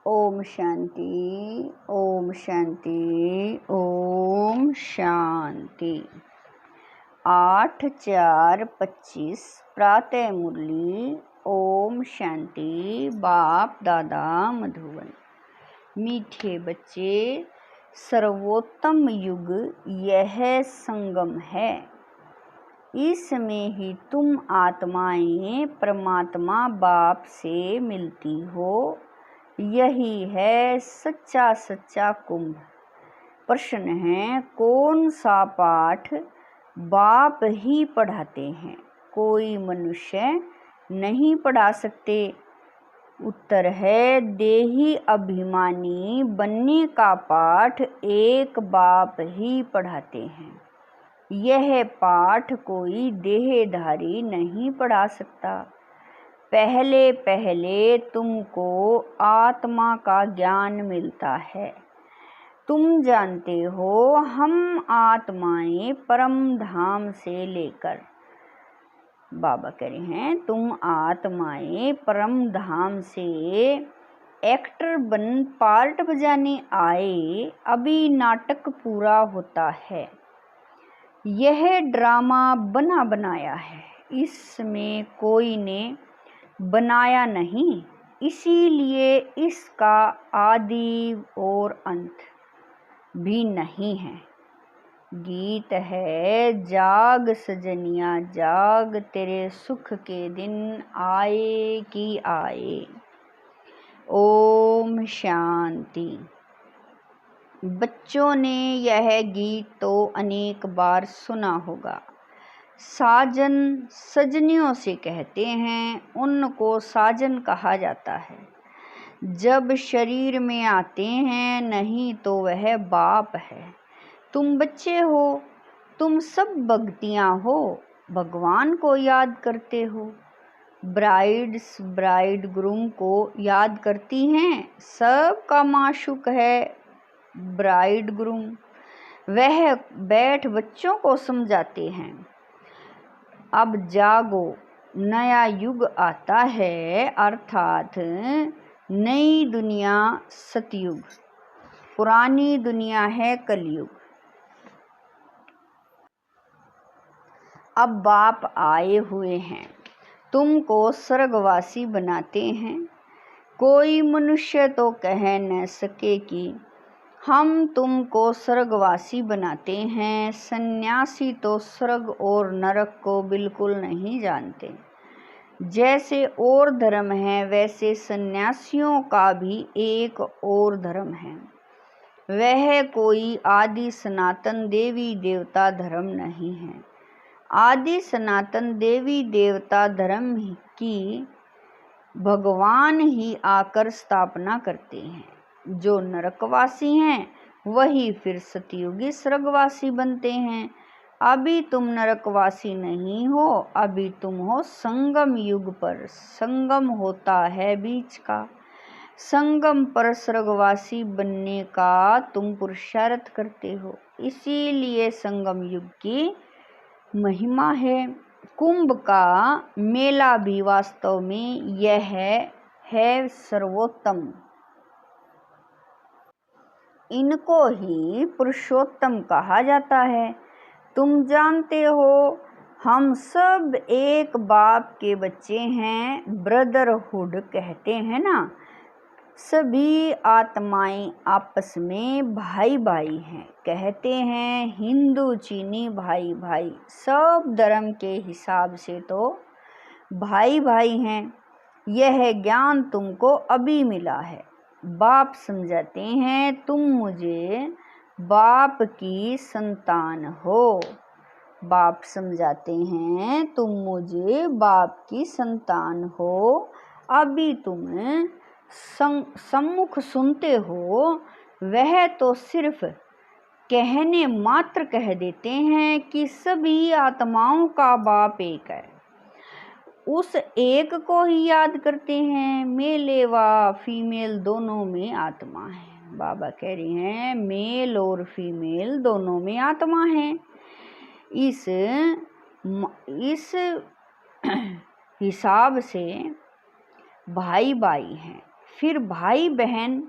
ओम शांति, ओम शांति, ओम शांति। 8/4/25 प्रातः मुरली। ओम शांति। बाप दादा मधुबन। मीठे बच्चे, सर्वोत्तम युग यह संगम है। इसमें ही तुम आत्माएं परमात्मा बाप से मिलती हो। यही है सच्चा सच्चा कुंभ। प्रश्न है, कौन सा पाठ बाप ही पढ़ाते हैं, कोई मनुष्य नहीं पढ़ा सकते? उत्तर है, देही अभिमानी बनने का पाठ एक बाप ही पढ़ाते हैं। यह पाठ कोई देहधारी नहीं पढ़ा सकता। पहले पहले तुमको आत्मा का ज्ञान मिलता है। तुम जानते हो, हम आत्माएं परम धाम से लेकर, बाबा कह रहे हैं, तुम आत्माएं परम धाम से एक्टर बन पार्ट बजाने आए। अभी नाटक पूरा होता है। यह ड्रामा बना बनाया है, इसमें कोई ने बनाया नहीं, इसीलिए इसका आदि और अंत भी नहीं है। गीत है, जाग सजनिया जाग, तेरे सुख के दिन आए कि आए। ओम शांति। बच्चों ने यह गीत तो अनेक बार सुना होगा। साजन सजनियों से कहते हैं, उनको साजन कहा जाता है। जब शरीर में आते हैं, नहीं तो वह बाप है। तुम बच्चे हो, तुम सब भक्तियां हो, भगवान को याद करते हो। ब्राइड्स ब्राइड ग्रूम को याद करती हैं। सबका माशूक है ब्राइड ग्रूम। वह बैठ बच्चों को समझाते हैं, अब जागो, नया युग आता है, अर्थात नई दुनिया सतयुग, पुरानी दुनिया है कलयुग। अब बाप आए हुए हैं, तुमको स्वर्गवासी बनाते हैं। कोई मनुष्य तो कह न सके कि हम तुमको स्वर्गवासी बनाते हैं। सन्यासी तो स्वर्ग और नरक को बिल्कुल नहीं जानते। जैसे और धर्म है, वैसे सन्यासियों का भी एक और धर्म है। वह कोई आदि सनातन देवी देवता धर्म नहीं है। आदि सनातन देवी देवता धर्म की भगवान ही आकर स्थापना करते हैं। जो नरकवासी हैं, वही फिर सतयुगी स्वर्गवासी बनते हैं। अभी तुम नरकवासी नहीं हो, अभी तुम हो संगम युग पर। संगम होता है बीच का। संगम पर स्वर्गवासी बनने का तुम पुरुषार्थ करते हो, इसीलिए संगम युग की महिमा है। कुंभ का मेला भी वास्तव में यह है सर्वोत्तम। इनको ही पुरुषोत्तम कहा जाता है। तुम जानते हो, हम सब एक बाप के बच्चे हैं। ब्रदरहुड कहते हैं ना, सभी आत्माएं आपस में भाई भाई हैं। कहते हैं हिंदू चीनी भाई भाई, सब धर्म के हिसाब से तो भाई भाई हैं। यह ज्ञान तुमको अभी मिला है। बाप समझाते हैं, तुम मुझे बाप की संतान हो। बाप समझाते हैं, तुम मुझे बाप की संतान हो। अभी तुम सम्मुख सुनते हो, वह तो सिर्फ कहने मात्र कह देते हैं कि सभी आत्माओं का बाप एक है। उस एक को ही याद करते हैं। मेल व फीमेल दोनों में आत्मा है। बाबा कह रहे हैं, मेल और फीमेल दोनों में आत्मा है। इस हिसाब से भाई भाई हैं। फिर भाई बहन,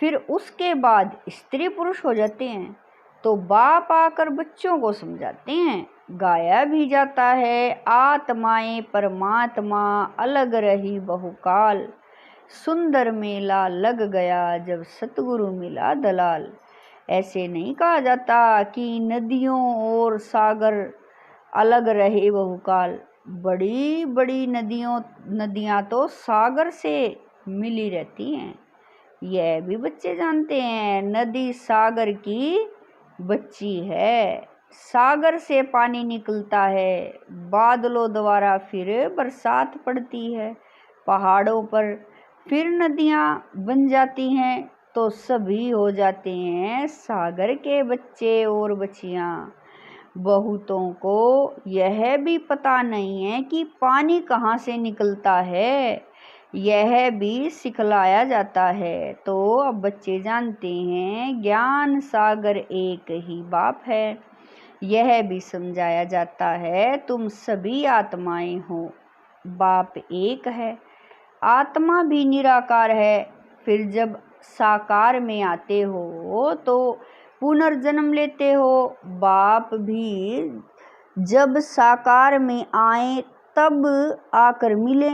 फिर उसके बाद स्त्री पुरुष हो जाते हैं, तो बाप आकर बच्चों को समझाते हैं। गाया भी जाता है, आत्माएं परमात्मा अलग रही बहुकाल, सुंदर मेला लग गया जब सतगुरु मिला दलाल। ऐसे नहीं कहा जाता कि नदियों और सागर अलग रहे बहुकाल। बड़ी बड़ी नदियां तो सागर से मिली रहती हैं। यह भी बच्चे जानते हैं, नदी सागर की बच्ची है। सागर से पानी निकलता है, बादलों द्वारा फिर बरसात पड़ती है पहाड़ों पर, फिर नदियां बन जाती हैं, तो सभी हो जाते हैं सागर के बच्चे और बच्चियां। बहुतों को यह भी पता नहीं है कि पानी कहाँ से निकलता है, यह भी सिखलाया जाता है। तो अब बच्चे जानते हैं ज्ञान सागर एक ही बाप है। यह भी समझाया जाता है तुम सभी आत्माएं हो, बाप एक है। आत्मा भी निराकार है। फिर जब साकार में आते हो तो पुनर्जन्म लेते हो। बाप भी जब साकार में आए तब आकर मिले।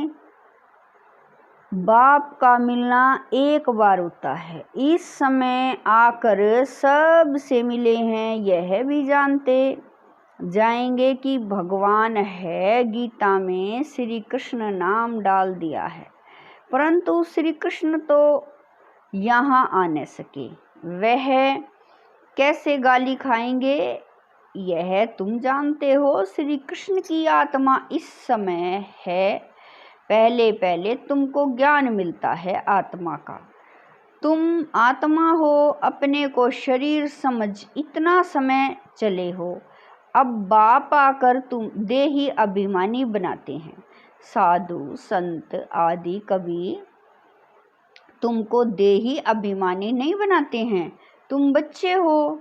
बाप का मिलना एक बार होता है, इस समय आकर सब से मिले हैं। यह भी जानते जाएंगे कि भगवान है। गीता में श्री कृष्ण नाम डाल दिया है, परंतु श्री कृष्ण तो यहाँ आ न सके, वह कैसे गाली खाएंगे यह तुम जानते हो। श्री कृष्ण की आत्मा इस समय है। पहले पहले तुमको ज्ञान मिलता है आत्मा का। तुम आत्मा हो, अपने को शरीर समझ इतना समय चले हो। अब बाप आकर तुम देही अभिमानी बनाते हैं। साधु संत आदि कभी तुमको देही अभिमानी नहीं बनाते हैं। तुम बच्चे हो,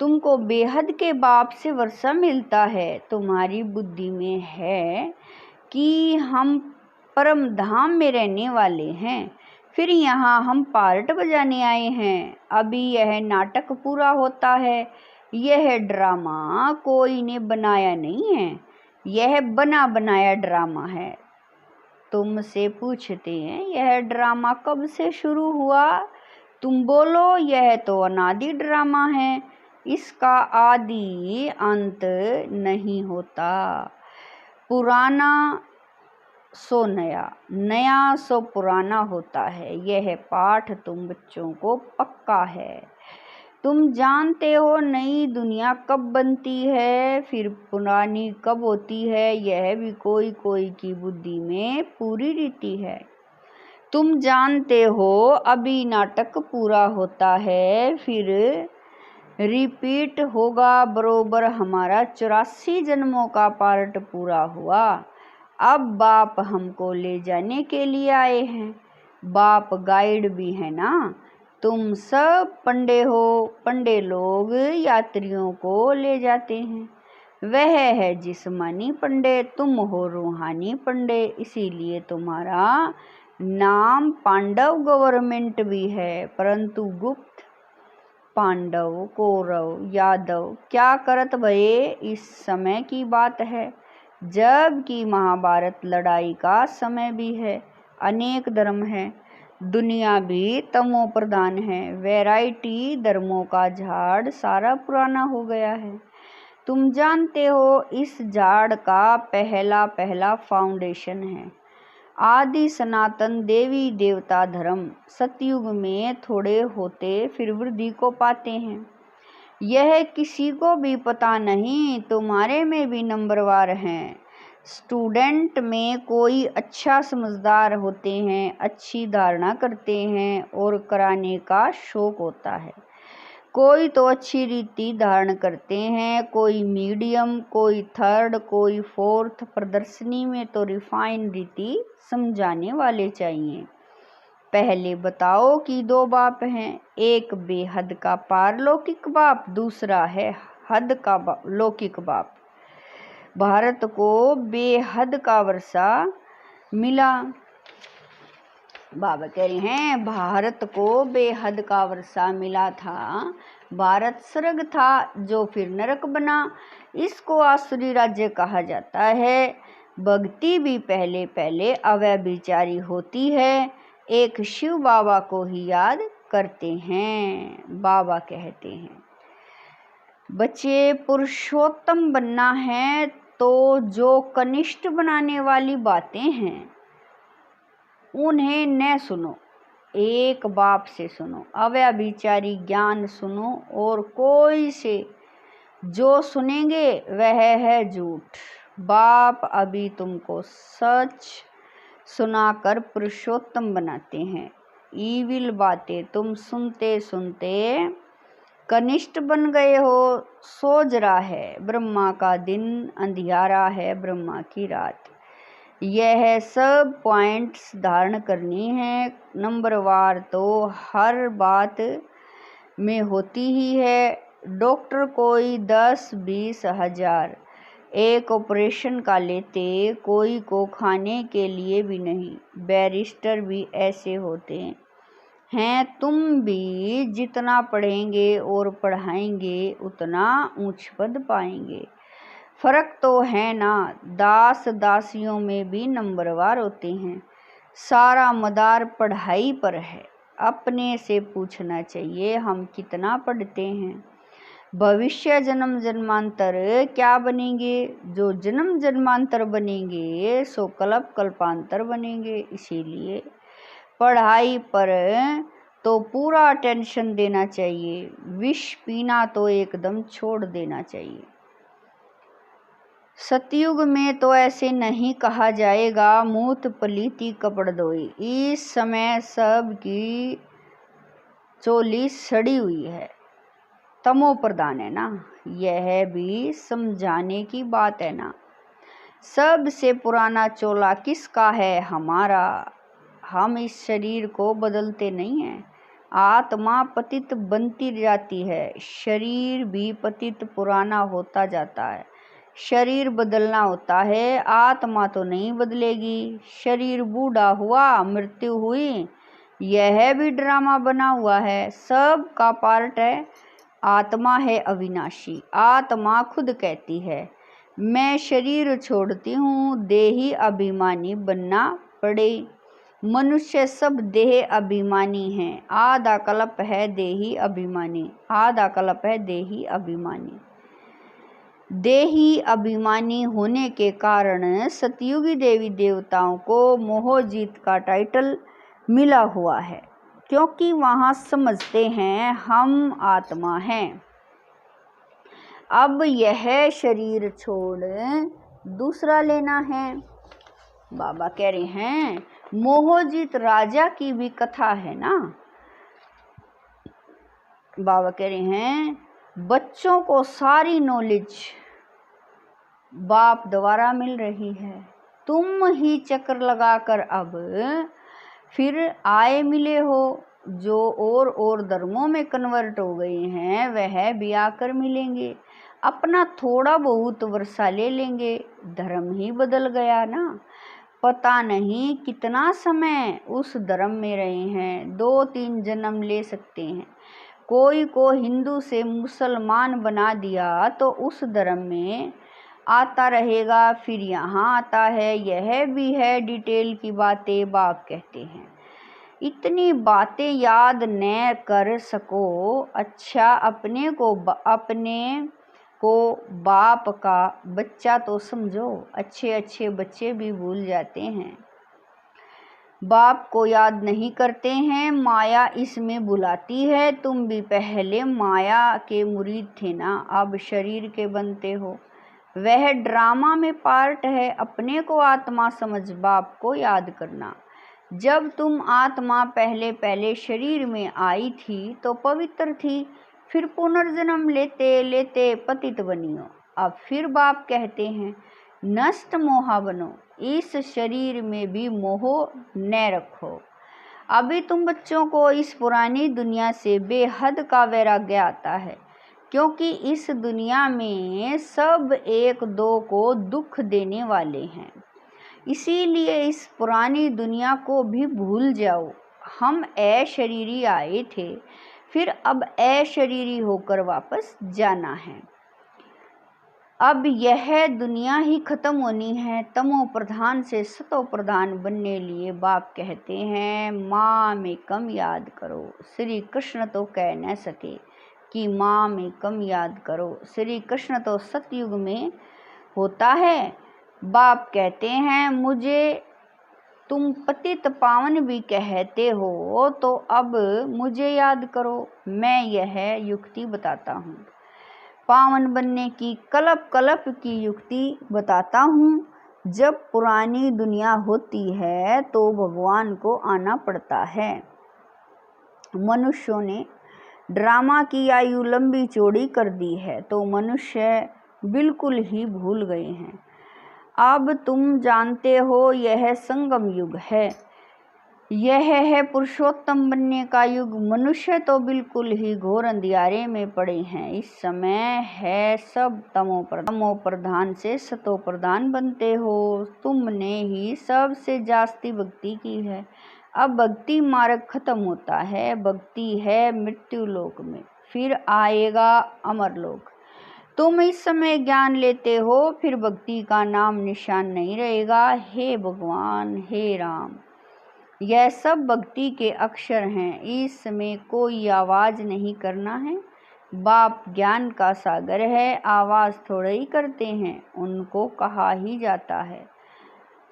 तुमको बेहद के बाप से वर्षा मिलता है। तुम्हारी बुद्धि में है कि हम परम धाम में रहने वाले हैं, फिर यहाँ हम पार्ट बजाने आए हैं। अभी यह नाटक पूरा होता है। यह ड्रामा कोई ने बनाया नहीं है, यह बना बनाया ड्रामा है। तुमसे पूछते हैं यह ड्रामा कब से शुरू हुआ? तुम बोलो यह तो अनादि ड्रामा है, इसका आदि अंत नहीं होता। पुराना सो नया, नया सो पुराना होता है। यह पाठ तुम बच्चों को पक्का है। तुम जानते हो नई दुनिया कब बनती है, फिर पुरानी कब होती है, यह भी कोई कोई की बुद्धि में पूरी रीति है। तुम जानते हो अभी नाटक पूरा होता है, फिर रिपीट होगा बरोबर हमारा 84 जन्मों का पार्ट पूरा हुआ। अब बाप हमको ले जाने के लिए आए हैं। बाप गाइड भी है ना। तुम सब पंडे हो, पंडे लोग यात्रियों को ले जाते हैं। वह है जिस्मानी पंडे, तुम हो रूहानी पंडे। इसीलिए तुम्हारा नाम पांडव गवर्नमेंट भी है, परंतु गुप्त। पांडव, कौरव, यादव क्या करत भये, इस समय की बात है, जब कि महाभारत लड़ाई का समय भी है। अनेक धर्म है, दुनिया भी तमो प्रधान है। वैरायटी धर्मों का झाड़ सारा पुराना हो गया है। तुम जानते हो इस झाड़ का पहला पहला फाउंडेशन है आदि सनातन देवी देवता धर्म। सतयुग में थोड़े होते फिर वृद्धि को पाते हैं। यह किसी को भी पता नहीं, तुम्हारे में भी नंबरवार हैं। स्टूडेंट में कोई अच्छा समझदार होते हैं, अच्छी धारणा करते हैं और कराने का शौक होता है। कोई तो अच्छी रीति धारण करते हैं, कोई मीडियम, कोई थर्ड, कोई फोर्थ। प्रदर्शनी में तो रिफाइन रीति समझाने वाले चाहिए। पहले बताओ कि दो बाप हैं, एक बेहद का पारलौकिक बाप, दूसरा है हद का लौकिक बाप। भारत को बेहद का वर्षा मिला। बाबा कह रहे हैं भारत को बेहद का वर्षा मिला था, भारत स्वर्ग था जो फिर नरक बना, इसको आसुरी राज्य कहा जाता है। भक्ति भी पहले पहले अव्यभिचारी होती है, एक शिव बाबा को ही याद करते हैं। बाबा कहते हैं बच्चे पुरुषोत्तम बनना है तो जो कनिष्ठ बनाने वाली बातें हैं उन्हें न सुनो, एक बाप से सुनो, अव्यभिचारी ज्ञान सुनो, और कोई से जो सुनेंगे वह है झूठ। बाप अभी तुमको सच सुनाकर पुरुषोत्तम बनाते हैं, ईविल बातें तुम सुनते सुनते कनिष्ठ बन गए हो। सोच रहा है ब्रह्मा का दिन, अंधियारा है ब्रह्मा की रात। यह सब पॉइंट्स धारण करनी है। नंबरवार तो हर बात में होती ही है। डॉक्टर कोई 10-20 हजार एक ऑपरेशन का लेते, कोई को खाने के लिए भी नहीं। बैरिस्टर भी ऐसे होते हैं। तुम भी जितना पढ़ेंगे और पढ़ाएंगे उतना ऊंच पद पाएंगे। फर्क तो है ना, दास दासियों में भी नंबरवार होते हैं। सारा मदार पढ़ाई पर है। अपने से पूछना चाहिए हम कितना पढ़ते हैं। भविष्य जन्म जन्मांतर क्या बनेंगे? जो जन्म जन्मांतर बनेंगे सो कल्प कल्पांतर बनेंगे। इसीलिए पढ़ाई पर तो पूरा अटेंशन देना चाहिए, विष पीना तो एकदम छोड़ देना चाहिए। सतयुग में तो ऐसे नहीं कहा जाएगा मूत पलीती कपड़ धोई। इस समय सब की चोली सड़ी हुई है, तमो प्रधान है ना, यह भी समझाने की बात है ना। सबसे पुराना चोला किसका है? हमारा। हम इस शरीर को बदलते नहीं हैं। आत्मा पतित बनती जाती है, शरीर भी पतित पुराना होता जाता है। शरीर बदलना होता है, आत्मा तो नहीं बदलेगी। शरीर बूढ़ा हुआ, मृत्यु हुई, यह भी ड्रामा बना हुआ है, सब का पार्ट है। आत्मा है अविनाशी। आत्मा खुद कहती है मैं शरीर छोड़ती हूँ, देही अभिमानी बनना पड़े। मनुष्य सब देह अभिमानी हैं। आधा कल्प है देही अभिमानी, आधा कल्प है देही अभिमानी। देही अभिमानी होने के कारण सतयुगी देवी देवताओं को मोहजीत का टाइटल मिला हुआ है, क्योंकि वहाँ समझते हैं हम आत्मा हैं। अब यह शरीर छोड़ दूसरा लेना है। बाबा कह रहे हैं मोहजीत राजा की भी कथा है ना। बाबा कह रहे हैं बच्चों को सारी नॉलेज बाप द्वारा मिल रही है, तुम ही चक्कर लगाकर अब फिर आए मिले हो। जो और धर्मों में कन्वर्ट हो गए हैं वह भी आकर मिलेंगे, अपना थोड़ा बहुत वर्षा ले लेंगे, धर्म ही बदल गया ना। पता नहीं कितना समय उस धर्म में रहे हैं, 2-3 जन्म ले सकते हैं। कोई को हिंदू से मुसलमान बना दिया तो उस धर्म में आता रहेगा, फिर यहाँ आता है। यह भी है डिटेल की बातें बाप कहते हैं। इतनी बातें याद न कर सको, अच्छा अपने को बाप का बच्चा तो समझो। अच्छे अच्छे बच्चे भी भूल जाते हैं, बाप को याद नहीं करते हैं, माया इसमें बुलाती है। तुम भी पहले माया के मुरीद थे ना, अब शरीर के बनते हो। वह ड्रामा में पार्ट है। अपने को आत्मा समझ बाप को याद करना। जब तुम आत्मा पहले पहले शरीर में आई थी तो पवित्र थी, फिर पुनर्जन्म लेते लेते पतित बनी हो। अब फिर बाप कहते हैं नष्ट मोहा बनो, इस शरीर में भी मोह न रखो। अभी तुम बच्चों को इस पुरानी दुनिया से बेहद का वैराग्य आता है, क्योंकि इस दुनिया में सब एक दो को दुख देने वाले हैं। इसीलिए इस पुरानी दुनिया को भी भूल जाओ। हम अशरीरी आए थे, फिर अब अशरीरी होकर वापस जाना है। अब यह दुनिया ही खत्म होनी है। तमो प्रधान से सतो प्रधान बनने लिए बाप कहते हैं माँ में कम याद करो। श्री कृष्ण तो कह न सके कि माँ में कम याद करो। श्री कृष्ण तो सतयुग में होता है। बाप कहते हैं मुझे तुम पतित पावन भी कहते हो, तो अब मुझे याद करो। मैं यह युक्ति बताता हूँ, पावन बनने की कल्प कल्प की युक्ति बताता हूँ। जब पुरानी दुनिया होती है तो भगवान को आना पड़ता है। मनुष्यों ने ड्रामा की आयु लंबी चौड़ी कर दी है तो मनुष्य बिल्कुल ही भूल गए हैं। अब तुम जानते हो यह संगम युग है, यह है पुरुषोत्तम बनने का युग। मनुष्य तो बिल्कुल ही घोर अंधियारे में पड़े हैं। इस समय है सब तमो प्रधान से सतो प्रधान बनते हो। तुमने ही सबसे जास्ती भक्ति की है। अब भक्ति मार्ग खत्म होता है। भक्ति है मृत्यु लोक में, फिर आएगा अमर लोक। तुम इस समय ज्ञान लेते हो, फिर भक्ति का नाम निशान नहीं रहेगा। हे भगवान, हे राम, यह सब भक्ति के अक्षर हैं। इसमें कोई आवाज नहीं करना है। बाप ज्ञान का सागर है, आवाज थोड़े ही करते हैं, उनको कहा ही जाता है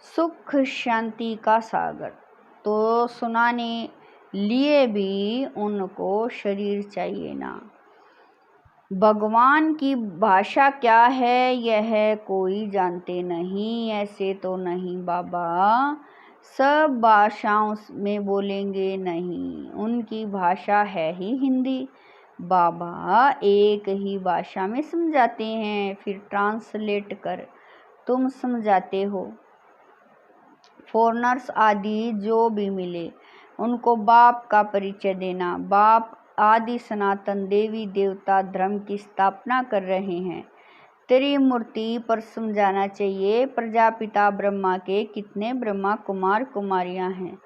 सुख शांति का सागर। तो सुनाने लिए भी उनको शरीर चाहिए ना। भगवान की भाषा क्या है यह कोई जानते नहीं। ऐसे तो नहीं बाबा, सब भाषाओं में बोलेंगे नहीं, उनकी भाषा है ही हिंदी। बाबा एक ही भाषा में समझाते हैं, फिर ट्रांसलेट कर तुम समझाते हो। फॉरेनर्स आदि जो भी मिले उनको बाप का परिचय देना। बाप आदि सनातन देवी देवता धर्म की स्थापना कर रहे हैं। त्रिमूर्ति पर समझाना चाहिए। प्रजापिता ब्रह्मा के कितने ब्रह्मा कुमार कुमारियां हैं।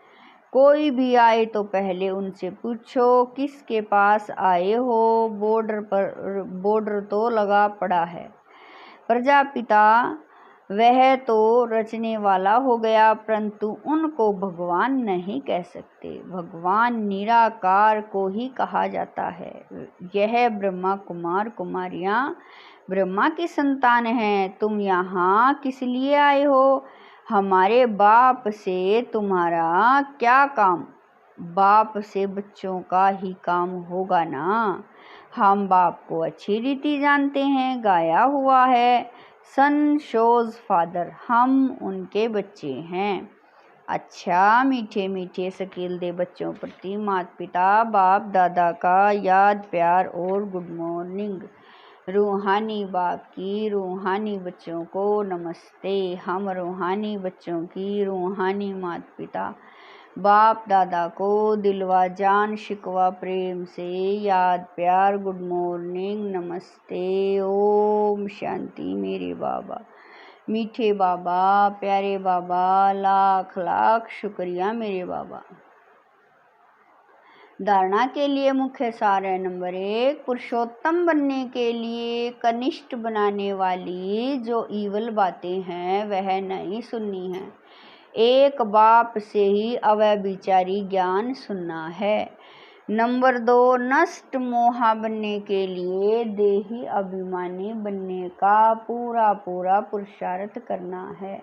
कोई भी आए तो पहले उनसे पूछो किसके पास आए हो। बॉर्डर तो लगा पड़ा है। प्रजापिता वह तो रचने वाला हो गया, परंतु उनको भगवान नहीं कह सकते। भगवान निराकार को ही कहा जाता है। यह ब्रह्मा कुमार कुमारियां ब्रह्मा की संतान हैं। तुम यहाँ किस लिए आए हो? हमारे बाप से तुम्हारा क्या काम? बाप से बच्चों का ही काम होगा ना। हम बाप को अच्छी रीति जानते हैं, गाया हुआ है सन शोज फादर, हम उनके बच्चे हैं। अच्छा, मीठे मीठे शकील दे बच्चों प्रति माता पिता बाप दादा का याद प्यार और गुड मॉर्निंग। रूहानी बाप की रूहानी बच्चों को नमस्ते। हम रूहानी बच्चों की रूहानी माता पिता बाप दादा को दिलवा जान शिकवा प्रेम से याद प्यार गुड मॉर्निंग नमस्ते ओम शांति। मेरे बाबा मीठे बाबा प्यारे बाबा, लाख लाख शुक्रिया मेरे बाबा। धारणा के लिए मुख्य सार है नंबर 1, पुरुषोत्तम बनने के लिए कनिष्ठ बनाने वाली जो ईवल बातें हैं वह नहीं सुननी है। एक बाप से ही अव्यभिचारी ज्ञान सुनना है। नंबर 2, नष्ट मोहा बनने के लिए देही अभिमानी बनने का पूरा पुरुषार्थ करना है।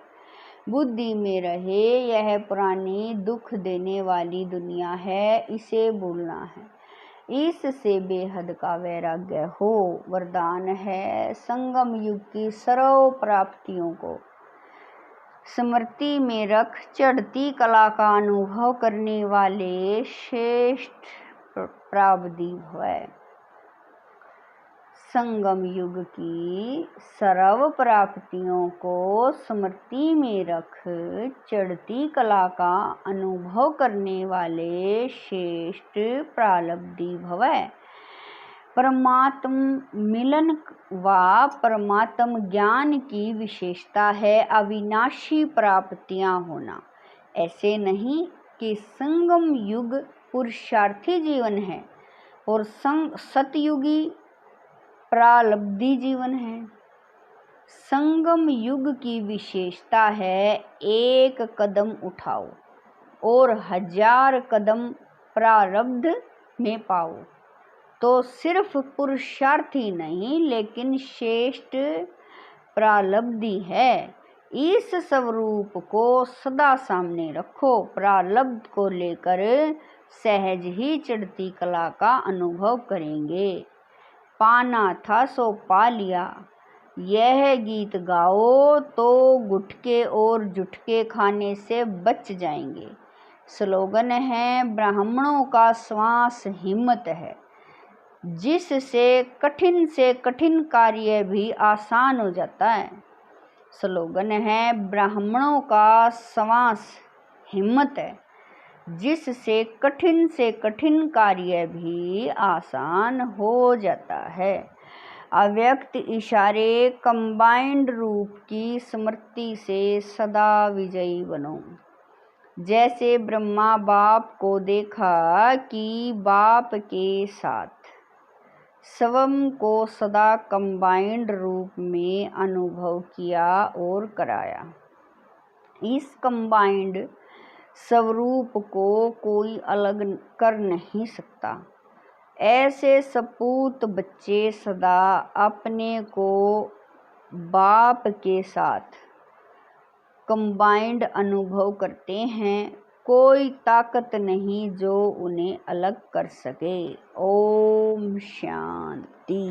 बुद्धि में रहे यह पुरानी दुख देने वाली दुनिया है, इसे भूलना है। इससे बेहद का वैराग्य हो। वरदान है संगम युग की सर्व प्राप्तियों को स्मृति में रख चढ़ती कला का अनुभव करने वाले श्रेष्ठ प्रावधी भव। संगम युग की सर्व प्राप्तियों को स्मृति में रख चढ़ती कला का अनुभव करने वाले श्रेष्ठ प्रालब्धि भव। परमात्म मिलन व परमात्म ज्ञान की विशेषता है अविनाशी प्राप्तियां होना। ऐसे नहीं कि संगम युग पुरुषार्थी जीवन है और सतयुगी प्रालब्धि जीवन है। संगम युग की विशेषता है एक कदम उठाओ और 1000 कदम प्रारब्ध में पाओ। तो सिर्फ पुरुषार्थी नहीं लेकिन श्रेष्ठ प्रालब्धि है। इस स्वरूप को सदा सामने रखो। प्रालब्ध को लेकर सहज ही चढ़ती कला का अनुभव करेंगे। पाना था सो पा लिया, यह गीत गाओ तो गुटके और जुटके खाने से बच जाएंगे। स्लोगन है ब्राह्मणों का श्वास हिम्मत है, जिससे से कठिन कार्य भी आसान हो जाता है। स्लोगन है ब्राह्मणों का श्वास हिम्मत है, जिससे कठिन कार्य भी आसान हो जाता है। अव्यक्त इशारे कंबाइंड रूप की स्मृति से सदा विजयी बनो। जैसे ब्रह्मा बाप को देखा कि बाप के साथ स्वयं को सदा कंबाइंड रूप में अनुभव किया और कराया। इस कंबाइंड स्वरूप को कोई अलग कर नहीं सकता। ऐसे सपूत बच्चे सदा अपने को बाप के साथ कंबाइंड अनुभव करते हैं। कोई ताकत नहीं जो उन्हें अलग कर सके। ओम शांति।